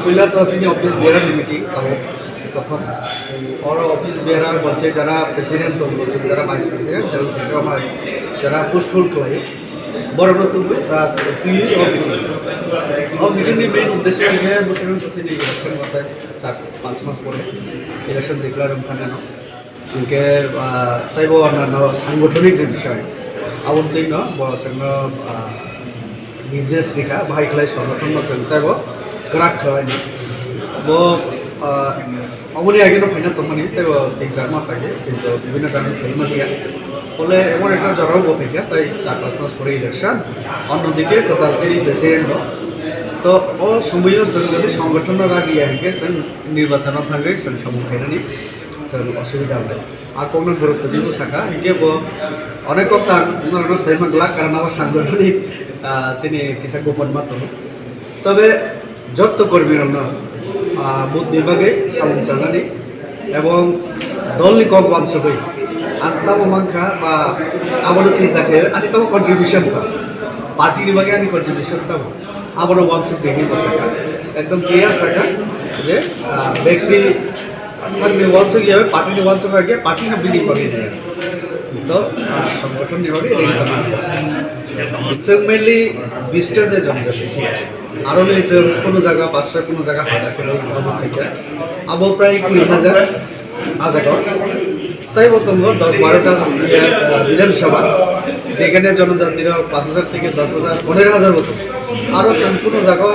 পইলা তো চিনি office বেরার meeting তাও প্রথম और অফিস বেরার মধ্যে যারা প্রেসিডেন্ট তো যারা ভাইস প্রেসিডেন্ট যারা সেক্রেটারি হয় যারা পোস্টফুল খোলাই বড় তুই মিটিংনি মেইন উদ্দেশ্য থেকে বসেন বসেন ইলেকশন মাথায় 4-5 মাস পরে ইলেকশন ডিক্লার থাকানো ইনকে তাইব অন্যান্য সাংগঠনিক যে বিষয় আবন্তিন বসেন निर्देश रेखा भाई खलाई संगठन में तब kwrakhe वो अमनि आगे फाइना तमानी तब 3-4 मास आगे क्योंकि विभिन्न कारण फाइमा दिया बोले एमन एक जराव फेंका तई 4-5 मास पर इलेक्शन अन्यदिके कतालचिनी प्रेसिडेंट तो समय जो संगठन रागिए हेंगे निर्वाचन थांगे सामुखायनानि असुविधा है আর কোনো গুরুত্ব দিব শাখা হিকে অনেক কথা ধরনের সাইমাগলা কারণ আমার সাংগঠনিক চিনি কিছু গোপন মাত্র তবে যত কর্মী বুথ বিভাগে সামুক জানানি এবং দলনি কম বাঞ্ছবই আত্মাম মাংখা বা আমার চিন্তাকে আনি তবে কন্ট্রিবিউশন তাম পার্টি বিভাগে আনি কন্ট্রিবিউশন তাম আবারও বাঞ্ছক দেখিব শাখা একদম ক্লিয়ার শাখা যে ব্যক্তি सरने वांचो गया है पार्टी ने वांचो का गया पार्टी ने बिल्डिंग बगे नहीं तो संगठन ने बगे नहीं तो मेनली विस्टर जे जम जाते हैं आरो ने जो कोनो जगह 500 कोनो जगह 1000 किलो कम থাকে अब प्राय 20000 আজাগর তাই বলতম 10-12টা বিধানসভা যেখানে জনজাতিরা 5000 থেকে 10000 15000 মতো আরো কোনো জায়গা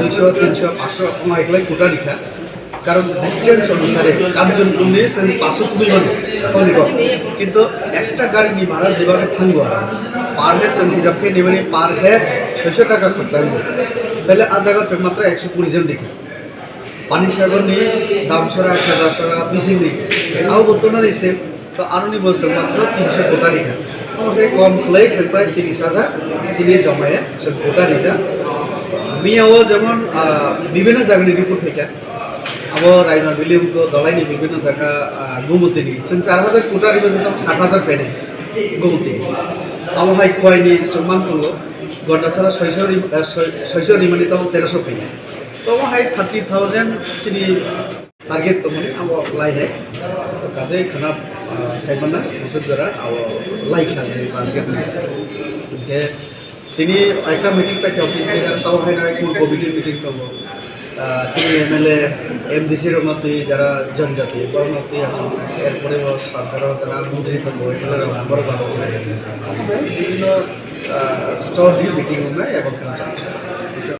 200 300 500 কম একলাই কোটা লিখা কারণ ডিস্টেন্স অনুসারে কাঞ্চন কুন্ডে 500 কিলোমিটার কিন্তু একটা গাড়ি নিয়ে ভাড়া যেভাবে থাকবো পার হেড হিসাবকে নেবে পার হেড 600 টাকা খরচা হইব তাহলে আজ জায়গা মাত্র 120 জন দেখি পানি সাগর নিয়ে দাম সরা 1000 টাকা পিসি নিয়ে আও বর্তমানে এসে তো আরও নিয়ে বলছে মাত্র 300 কোটা রেখা আমাকে কম খোলাই প্রায় 30,000 চিনিয়ে জমায়ে কোটা রেখা মিয়াও যেমন বিভিন্ন জায়গায় রিপোর্ট থেকে अब राइना विलियम को दलाइनी विभिन्न जगह गोमती 4000 कोटा रिबे 60,000 पेने गोमती अब हाई खोयनी सम्मान करलो गटा सारा 600 रिमानी तो 1300 पेने तो हाई 30,000 चिनी टारगेट तो माने अब लाइने काजे खाना साइमाना बिसोर जरा अब लाइक खाजे टारगेट के তিনি একটা মিটিং থেকে অফিস থেকে তাও হয় না কোন কমিটির মিটিং করব সিনি এমএলএ এমডিসির মতোই যারা জনজাতি কর্মরত আছে এরপরে সরকারও যারা মন্ত্রী থাকবো এগুলোর আমার বাস বিভিন্ন স্টোর মিটিং এবং